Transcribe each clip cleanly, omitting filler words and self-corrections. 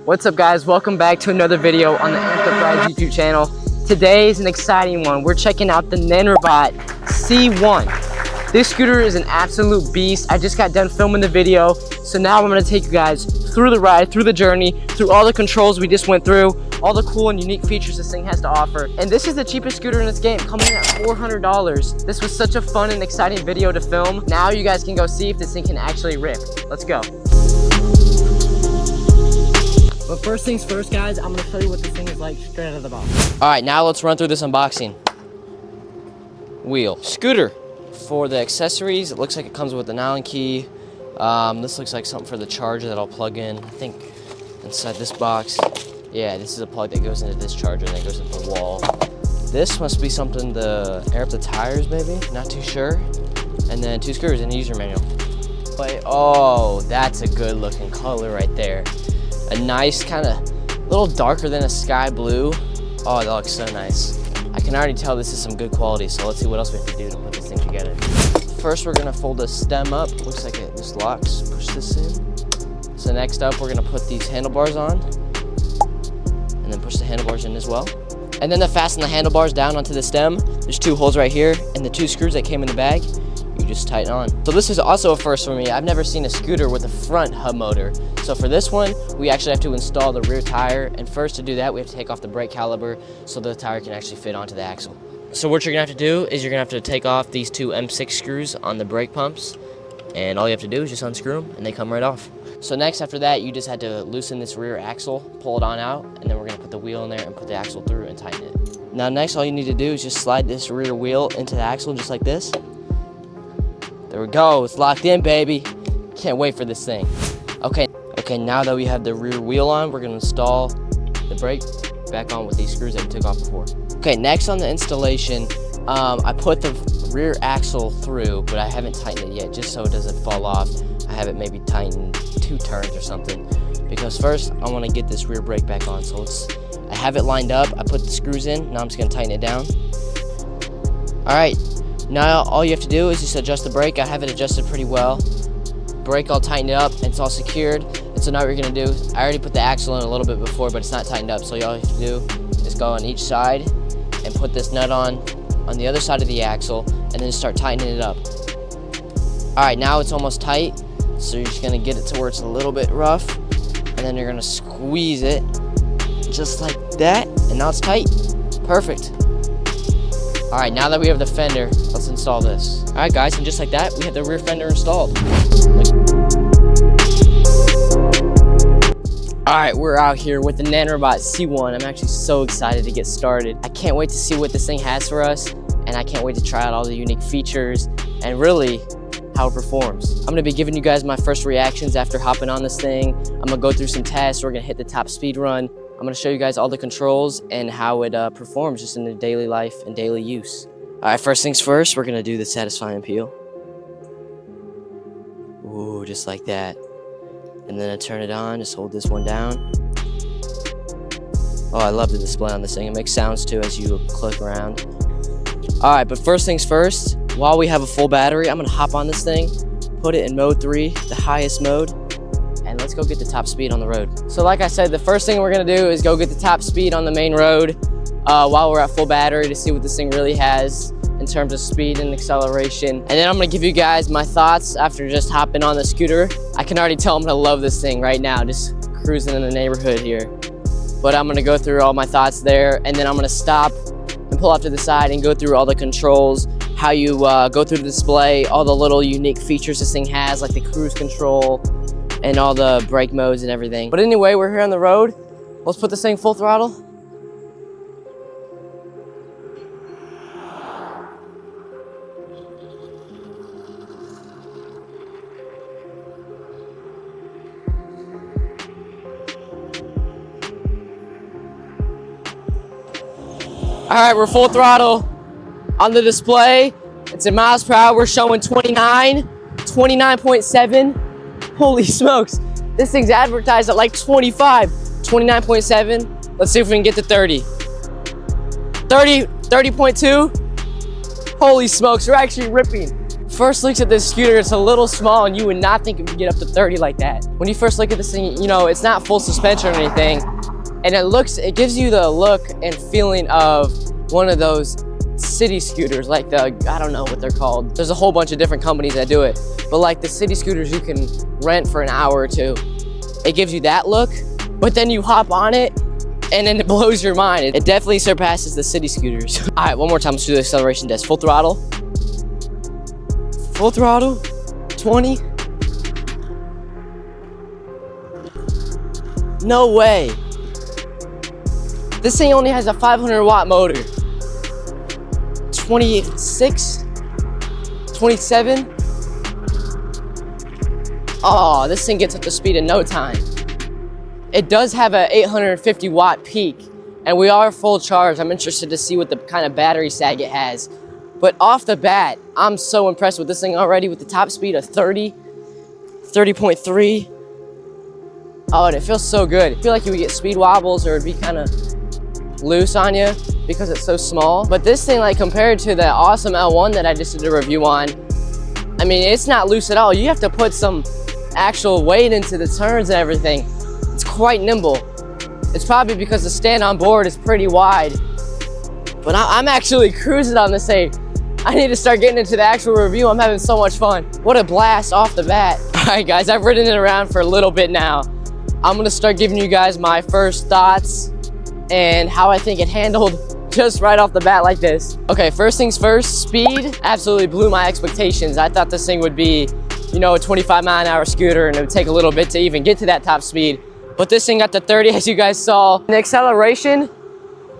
What's up guys, welcome back to another video on the Enterprise YouTube channel. Today is an exciting one. We're checking out the Nanrobot C1. This scooter is an absolute beast. I just got done filming the video, so now I'm going to take you guys through the ride, through the journey, through all the controls we just went through, all the cool and unique features this thing has to offer. And this is the cheapest scooter in this game, coming in at $400. This was such a fun and exciting video to film. Now you guys can go see if this thing can actually rip. Let's go. But first things first, guys, I'm gonna show you what this thing is like straight out of the box. All right, now let's run through this unboxing. Wheel. Scooter. For the accessories, it looks like it comes with an Allen key. This looks like something for the charger that I'll plug in. I think inside this box, yeah, this is a plug that goes into this charger and then goes into the wall. This must be something to air up the tires, maybe, not too sure. And then 2 screws and a user manual. But, oh, that's a good looking color right there. A nice kind of little darker than a sky blue. Oh, that looks so nice. I can already tell this is some good quality, so let's see what else we have to do to put this thing together. First, we're gonna fold the stem up. Looks like it just locks. Push this in. So next up, we're gonna put these handlebars on, and then push the handlebars in as well. And then to fasten the handlebars down onto the stem, there's 2 holes right here, and the 2 screws that came in the bag, you just tighten on. So this is also a first for me. I've never seen a scooter with a front hub motor. So for this one, we actually have to install the rear tire. And first to do that, we have to take off the brake caliper so the tire can actually fit onto the axle. So what you're gonna have to do is you're gonna have to take off these 2 M6 screws on the brake pumps. And all you have to do is just unscrew them and they come right off. So next after that, you just had to loosen this rear axle, pull it on out, and then we're gonna put the wheel in there and put the axle through and tighten it. Now next, all you need to do is just slide this rear wheel into the axle just like this. There we go, it's locked in, baby. Can't wait for this thing. Okay, now that we have the rear wheel on, we're gonna install the brake back on with these screws that we took off before. Okay, next on the installation, I put the rear axle through, but I haven't tightened it yet, just so it doesn't fall off. I have it maybe tightened 2 turns or something, because first I wanna get this rear brake back on. So I have it lined up, I put the screws in, now I'm just gonna tighten it down. All right. Now all you have to do is just adjust the brake. I have it adjusted pretty well. Brake, I'll tighten it up, and it's all secured. And so now what you're gonna do, I already put the axle in a little bit before, but it's not tightened up. So all you have to do is go on each side and put this nut on the other side of the axle, and then start tightening it up. All right, now it's almost tight. So you're just gonna get it to where it's a little bit rough, and then you're gonna squeeze it just like that, and now it's tight. Perfect. All right, now that we have the fender, let's install this. All right, guys, and just like that, we have the rear fender installed. All right, we're out here with the Nanrobot C1. I'm actually so excited to get started. I can't wait to see what this thing has for us, and I can't wait to try out all the unique features and really how it performs. I'm gonna be giving you guys my first reactions after hopping on this thing. I'm gonna go through some tests. We're gonna hit the top speed run. I'm gonna show you guys all the controls and how it performs just in the daily life and daily use. All right, first things first, we're gonna do the satisfying peel. Ooh, just like that. And then I turn it on, just hold this one down. Oh, I love the display on this thing. It makes sounds too as you click around. All right, but first things first, while we have a full battery, I'm gonna hop on this thing, put it in mode 3, the highest mode, and let's go get the top speed on the road. So like I said, the first thing we're gonna do is go get the top speed on the main road while we're at full battery to see what this thing really has in terms of speed and acceleration. And then I'm gonna give you guys my thoughts after just hopping on the scooter. I can already tell I'm gonna love this thing right now, just cruising in the neighborhood here. But I'm gonna go through all my thoughts there, and then I'm gonna stop and pull off to the side and go through all the controls, how you go through the display, all the little unique features this thing has, like the cruise control, and all the brake modes and everything. But anyway, we're here on the road. Let's put this thing full throttle. All right, we're full throttle. On the display, it's in miles per hour, we're showing 29.7. Holy smokes, this thing's advertised at like 25, 29.7. Let's see if we can get to 30. 30.2. Holy smokes, we're actually ripping. First looks at this scooter, it's a little small and you would not think it would get up to 30 like that. When you first look at this thing, you know, it's not full suspension or anything. And it gives you the look and feeling of one of those city scooters, like the, I don't know what they're called. There's a whole bunch of different companies that do it. But like the city scooters you can rent for an hour or two. It gives you that look, but then you hop on it and then it blows your mind. It definitely surpasses the city scooters. All right, one more time, let's do the acceleration test. Full throttle. Full throttle, 20. No way. This thing only has a 500 watt motor. 26, 27. Oh, this thing gets up to speed in no time. It does have a 850 watt peak, and we are full charge. I'm interested to see what the kind of battery sag it has. But off the bat, I'm so impressed with this thing already with the top speed of 30, 30.3. Oh, and it feels so good. I feel like you would get speed wobbles or it'd be kind of loose on you because it's so small. But this thing, like compared to the awesome L1 that I just did a review on, I mean, it's not loose at all. You have to put some actual weight into the turns and everything. It's quite nimble. It's probably because the stand on board is pretty wide. But I'm actually cruising on this thing. I need to start getting into the actual review. I'm having so much fun. What a blast off the bat. All right, guys, I've ridden it around for a little bit now. I'm gonna start giving you guys my first thoughts and how I think it handled just right off the bat like this. Okay, first things first, speed absolutely blew my expectations. I thought this thing would be, you know, a 25-mile-an-hour scooter and it would take a little bit to even get to that top speed. But this thing got to 30, as you guys saw. The acceleration,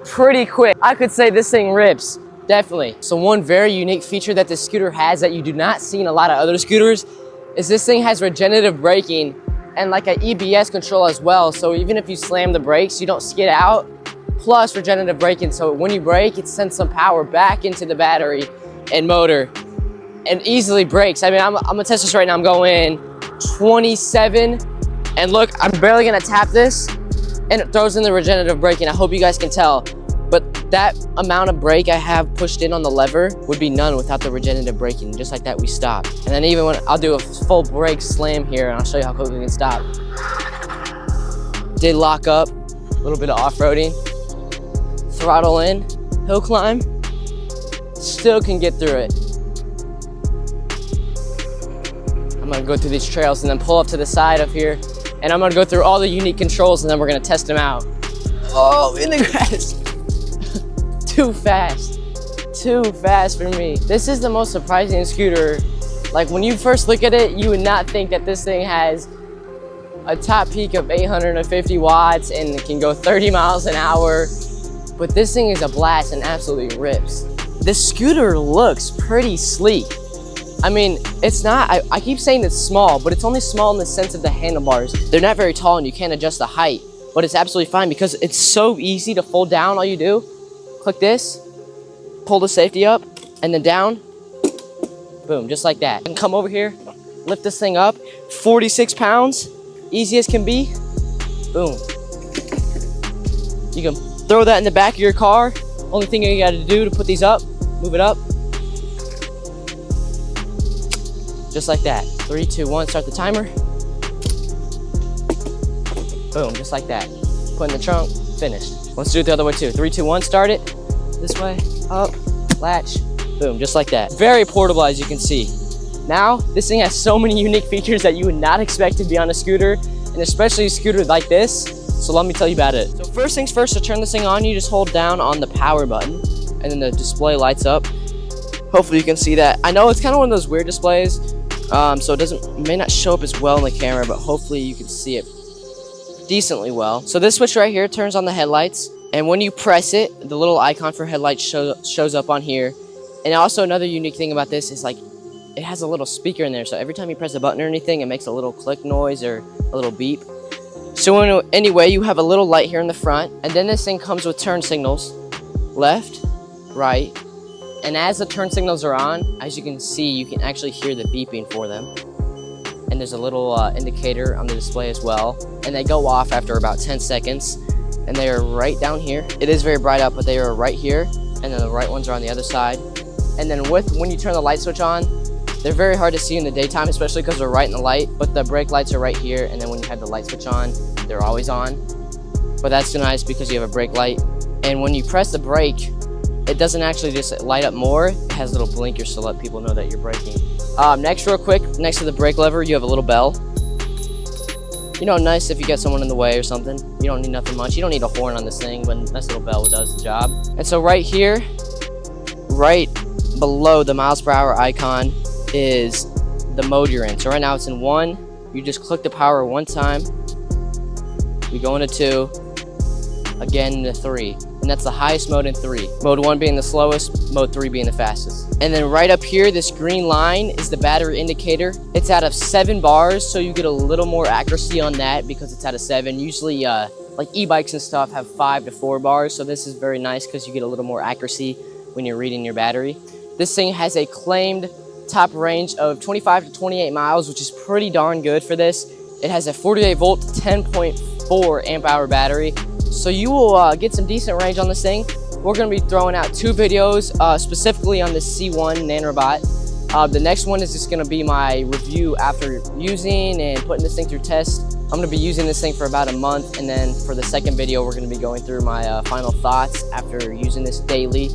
pretty quick. I could say this thing rips. Definitely. So one very unique feature that this scooter has that you do not see in a lot of other scooters is this thing has regenerative braking and like an EBS control as well. So even if you slam the brakes, you don't skid out. Plus regenerative braking, so when you brake, it sends some power back into the battery and motor and easily brakes. I mean, I'm gonna test this right now. I'm going 27 and look, I'm barely gonna tap this and it throws in the regenerative braking. I hope you guys can tell. But that amount of brake I have pushed in on the lever would be none without the regenerative braking. Just like that, we stop. And then even when I'll do a full brake slam here, and I'll show you how quickly we can stop. Did lock up, a little bit of off-roading. Throttle in, hill climb, still can get through it. I'm gonna go through these trails and then pull up to the side up here, and I'm gonna go through all the unique controls and then we're gonna test them out. Oh, in the grass. Too fast for me. This is the most surprising scooter. Like when you first look at it, you would not think that this thing has a top peak of 850 watts and it can go 30 miles an hour. But this thing is a blast and absolutely rips. This scooter looks pretty sleek. I mean, it's not, I keep saying it's small, but it's only small in the sense of the handlebars. They're not very tall and you can't adjust the height, but it's absolutely fine because it's so easy to fold down. All you do, click this, pull the safety up, and then down, boom, just like that. And come over here, lift this thing up, 46 pounds, easy as can be, boom. You can throw that in the back of your car. Only thing you gotta do to put these up, move it up. Just like that. 3, 2, 1, start the timer. Boom, just like that. Put in the trunk, finished. Let's do it the other way too. 3, 2, 1, start it. This way, up, latch, boom, just like that. Very portable, as you can see. Now, this thing has so many unique features that you would not expect to be on a scooter, and especially a scooter like this. So let me tell you about it. So first things first, to turn this thing on, you just hold down on the power button, and then the display lights up. Hopefully you can see that. I know it's kind of one of those weird displays, so it may not show up as well in the camera, but hopefully you can see it decently well. So this switch right here turns on the headlights, and when you press it, the little icon for headlights shows up on here. And also another unique thing about this is like, it has a little speaker in there, so every time you press a button or anything, it makes a little click noise or a little beep. So anyway, you have a little light here in the front, and then this thing comes with turn signals, left, right, and as the turn signals are on, as you can see, you can actually hear the beeping for them. And there's a little indicator on the display as well, and they go off after about 10 seconds, and they are right down here. It is very bright out, but they are right here, and then the right ones are on the other side. And then when you turn the light switch on, They're very hard to see in the daytime, especially because they're right in the light, but the brake lights are right here, and then when you have the light switch on, they're always on. But that's nice because you have a brake light. And when you press the brake, it doesn't actually just light up more, it has little blinkers to let people know that you're braking. Next, real quick, next to the brake lever, you have a little bell. You know, nice if you get someone in the way or something. You don't need nothing much. You don't need a horn on this thing, but this little bell does the job. And so right here, right below the miles per hour icon is the mode you're in. So right now it's in 1. You just click the power one time. We go into 2, again into 3. And that's the highest mode in 3. Mode 1 being the slowest, mode 3 being the fastest. And then right up here, this green line is the battery indicator. It's out of 7 bars, so you get a little more accuracy on that because it's out of 7. Usually, like e-bikes and stuff have 5 to 4 bars, so this is very nice because you get a little more accuracy when you're reading your battery. This thing has a claimed top range of 25 to 28 miles, which is pretty darn good for this. It has a 48 volt, 10.4 amp hour battery. So you will get some decent range on this thing. We're going to be throwing out 2 videos specifically on the C1 Nanrobot. The next one is just going to be my review after using and putting this thing through tests. I'm going to be using this thing for about a month, and then for the second video we're going to be going through my final thoughts after using this daily.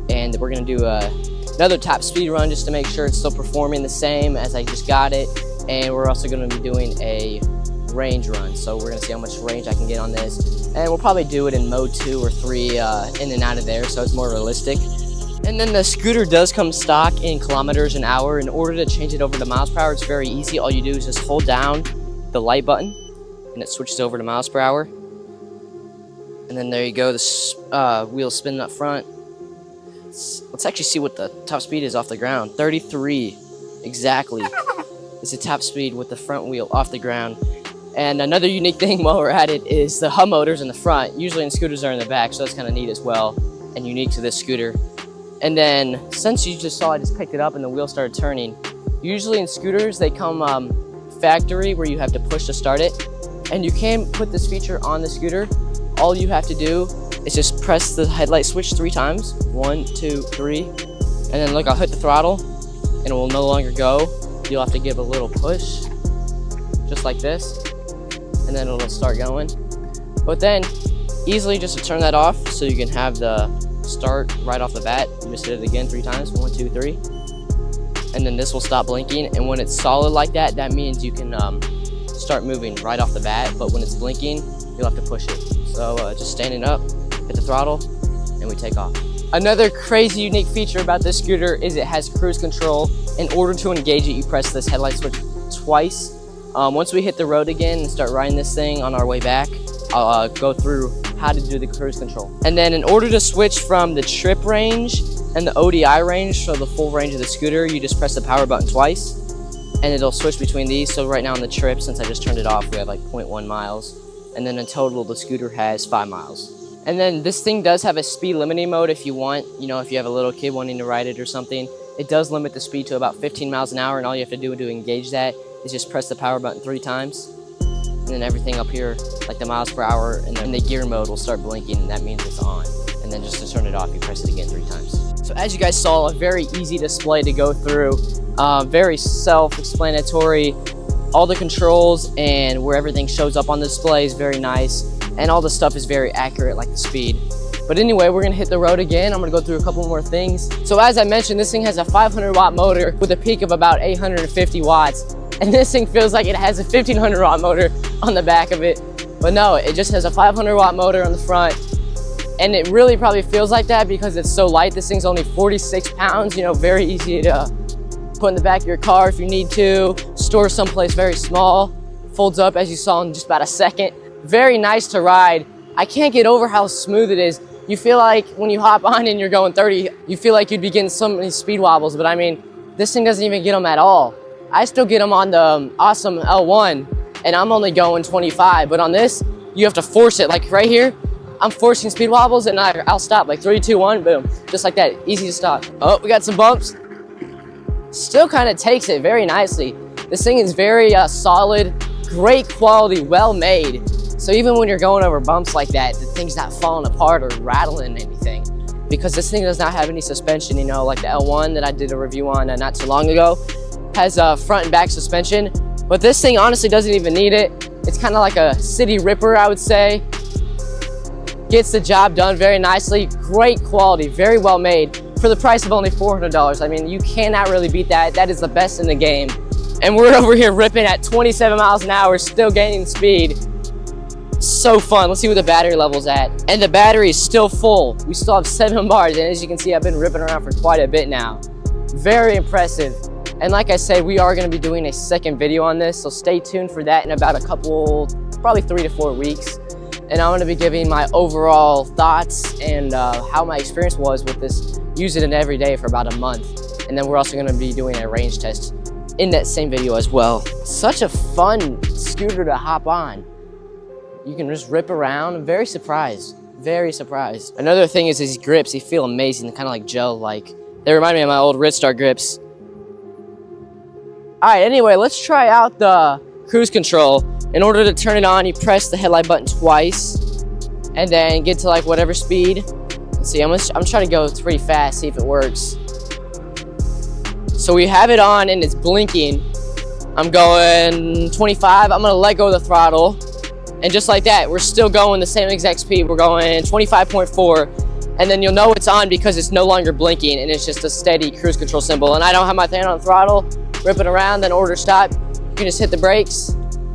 And we're going to do another top speed run just to make sure it's still performing the same as I just got it. And we're also going to be doing a range run, so we're going to see how much range I can get on this, and we'll probably do it in mode 2 or 3 in and out of there, so it's more realistic. And then the scooter does come stock in kilometers an hour. In order to change it over to miles per hour, it's very easy. All you do is just hold down the light button and it switches over to miles per hour, and then there you go, the wheels spinning up front. Let's actually see what the top speed is off the ground. 33 exactly is the top speed with the front wheel off the ground. And another unique thing while we're at it is the hub motors in the front. Usually in scooters are in the back, so that's kind of neat as well and unique to this scooter. And then since you just saw I just picked it up and the wheel started turning, usually in scooters they come factory where you have to push to start it, and you can put this feature on the scooter. All you have to do is just press the headlight switch 3 times. 1, 2, 3, and then look, I'll hit the throttle and it will no longer go. You'll have to give a little push just like this, and then it'll start going. But then easily just to turn that off so you can have the start right off the bat. You just hit it again 3 times, 1, 2, 3, and then this will stop blinking. And when it's solid like that, that means you can start moving right off the bat, but when it's blinking, you'll have to push it. So just standing up, hit the throttle, and we take off. Another crazy unique feature about this scooter is it has cruise control. In order to engage it, you press this headlight switch twice. Once we hit the road again and start riding this thing on our way back, I'll go through how to do the cruise control. And then in order to switch from the trip range and the ODI range, so the full range of the scooter, you just press the power button twice and it'll switch between these. So right now on the trip, since I just turned it off, we have like 0.1 miles. And then in total, the scooter has 5 miles. And then this thing does have a speed limiting mode if you want, you know, if you have a little kid wanting to ride it or something. It does limit the speed to about 15 miles an hour, and all you have to do to engage that is just press the power button 3 times. And then everything up here, like the miles per hour and then the gear mode, will start blinking, and that means it's on. And then just to turn it off, you press it again 3 times. So as you guys saw, a very easy display to go through, very self-explanatory. All the controls and where everything shows up on the display is very nice, and all the stuff is very accurate, like the speed. But anyway, we're gonna hit the road again. I'm gonna go through a couple more things. So as I mentioned, this thing has a 500 watt motor with a peak of about 850 watts. And this thing feels like it has a 1500 watt motor on the back of it. But no, it just has a 500 watt motor on the front. And it really probably feels like that because it's so light. This thing's only 46 pounds, you know, very easy to put in the back of your car if you need to, store someplace very small, folds up as you saw in just about a second. Very nice to ride. I can't get over how smooth it is. You feel like when you hop on and you're going 30, you feel like you'd be getting so many speed wobbles, but I mean, this thing doesn't even get them at all. I still get them on the awesome L1 and I'm only going 25, but on this, you have to force it. Like right here, I'm forcing speed wobbles and I'll stop like 3, 2, 1, boom. Just like that, easy to stop. Oh, we got some bumps. Still kind of takes it very nicely. This thing is very solid, great quality, well made. So even when you're going over bumps like that, the thing's not falling apart or rattling anything, because this thing does not have any suspension, you know, like the L1 that I did a review on not too long ago. has a front and back suspension, but this thing honestly doesn't even need it. It's kind of like a city ripper, I would say. Gets the job done very nicely. Great quality, very well made for the price of only $400. I mean, you cannot really beat that. That is the best in the game. And we're over here ripping at 27 miles an hour, still gaining speed. So fun. Let's see what the battery level's at. And the battery is still full. We still have 7 bars, and as you can see, I've been ripping around for quite a bit now. Very impressive. And like I said, we are going to be doing a second video on this, so stay tuned for that in about a couple, probably 3 to 4 weeks. And I'm going to be giving my overall thoughts and how my experience was with this, using it every day for about a month. And then we're also going to be doing a range test in that same video as well. Such a fun scooter to hop on. You can just rip around. I'm very surprised. Very surprised. Another thing is these grips. They feel amazing. They're kind of like gel-like. They remind me of my old Ridstar grips. All right, anyway, let's try out the cruise control. In order to turn it on, you press the headlight button twice and then get to like whatever speed. Let's see, I'm trying to go pretty fast, see if it works. So we have it on and it's blinking. I'm going 25. I'm gonna let go of the throttle. And just like that, we're still going the same exact speed. We're going 25.4. And then you'll know it's on because it's no longer blinking and it's just a steady cruise control symbol. And I don't have my hand on the throttle, ripping around, then order stop. You can just hit the brakes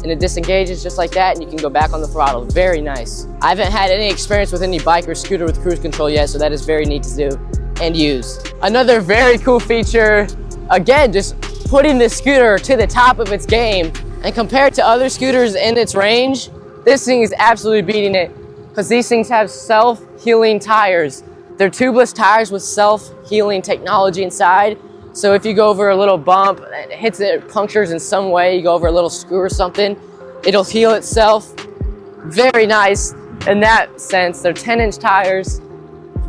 and it disengages just like that, and you can go back on the throttle. Very nice. I haven't had any experience with any bike or scooter with cruise control yet, so that is very neat to do and use. Another very cool feature, again, just putting this scooter to the top of its game, and compared to other scooters in its range, this thing is absolutely beating it, because these things have self-healing tires. They're tubeless tires with self-healing technology inside. So if you go over a little bump, it hits it, punctures in some way, you go over a little screw or something, it'll heal itself. Very nice in that sense. They're 10-inch tires.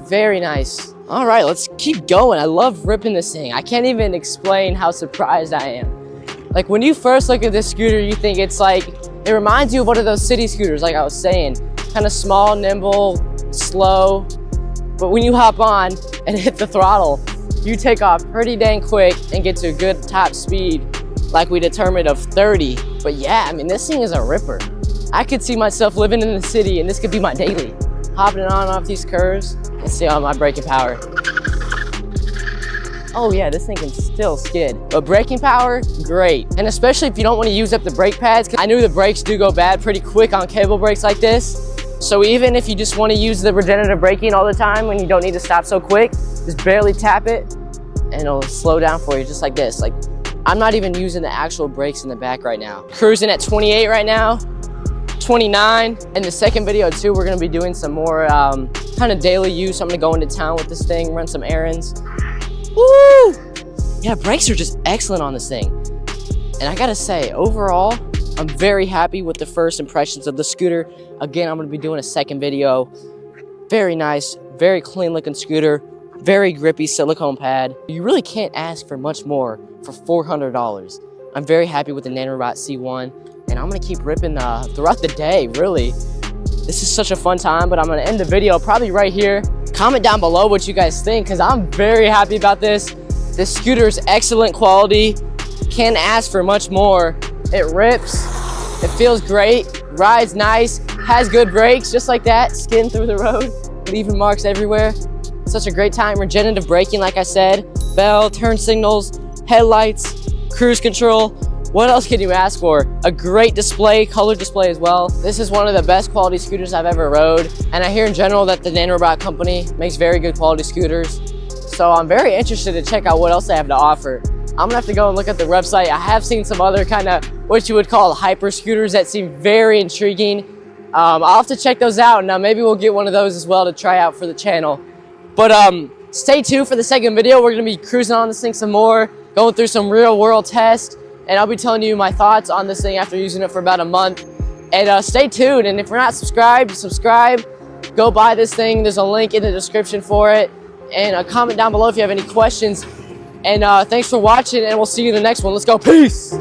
Very nice. All right, let's keep going. I love ripping this thing. I can't even explain how surprised I am. Like when you first look at this scooter, you think it's like, it reminds you of one of those city scooters, like I was saying. Kind of small, nimble, slow. But when you hop on and hit the throttle, you take off pretty dang quick and get to a good top speed, like we determined of 30. But yeah, I mean, this thing is a ripper. I could see myself living in the city and this could be my daily. Hopping on and off these curves. Let's see on my braking power. Oh yeah, this thing can still skid. But braking power, great. And especially if you don't want to use up the brake pads, 'cause I knew the brakes do go bad pretty quick on cable brakes like this. So even if you just want to use the regenerative braking all the time when you don't need to stop so quick, just barely tap it and it'll slow down for you just like this. Like, I'm not even using the actual brakes in the back right now. Cruising at 28 right now, 29. In the second video too, we're gonna be doing some more kind of daily use. I'm gonna go into town with this thing, run some errands. Woo! Yeah, brakes are just excellent on this thing. And I gotta say, overall, I'm very happy with the first impressions of the scooter. Again, I'm gonna be doing a second video. Very nice, very clean looking scooter, very grippy silicone pad. You really can't ask for much more for $400. I'm very happy with the Nanrobot C1, and I'm gonna keep ripping throughout the day, really. This is such a fun time, but I'm gonna end the video probably right here. Comment down below what you guys think, because I'm very happy about this. This scooter is excellent quality. Can't ask for much more. It rips, it feels great, rides nice, has good brakes, just like that, skidding through the road, leaving marks everywhere. Such a great time. Regenerative braking, like I said, bell, turn signals, headlights, cruise control. What else can you ask for? A great display, color display as well. This is one of the best quality scooters I've ever rode. And I hear in general that the Nanrobot company makes very good quality scooters. So I'm very interested to check out what else they have to offer. I'm gonna have to go and look at the website. I have seen some other kind of what you would call hyper scooters that seem very intriguing. I'll have to check those out. Now maybe we'll get one of those as well to try out for the channel. But stay tuned for the second video. We're gonna be cruising on this thing some more, going through some real world tests, and I'll be telling you my thoughts on this thing after using it for about a month. And stay tuned, and if you're not subscribed, subscribe. Go buy this thing. There's a link in the description for it. And comment down below if you have any questions. And thanks for watching, and we'll see you in the next one. Let's go. Peace.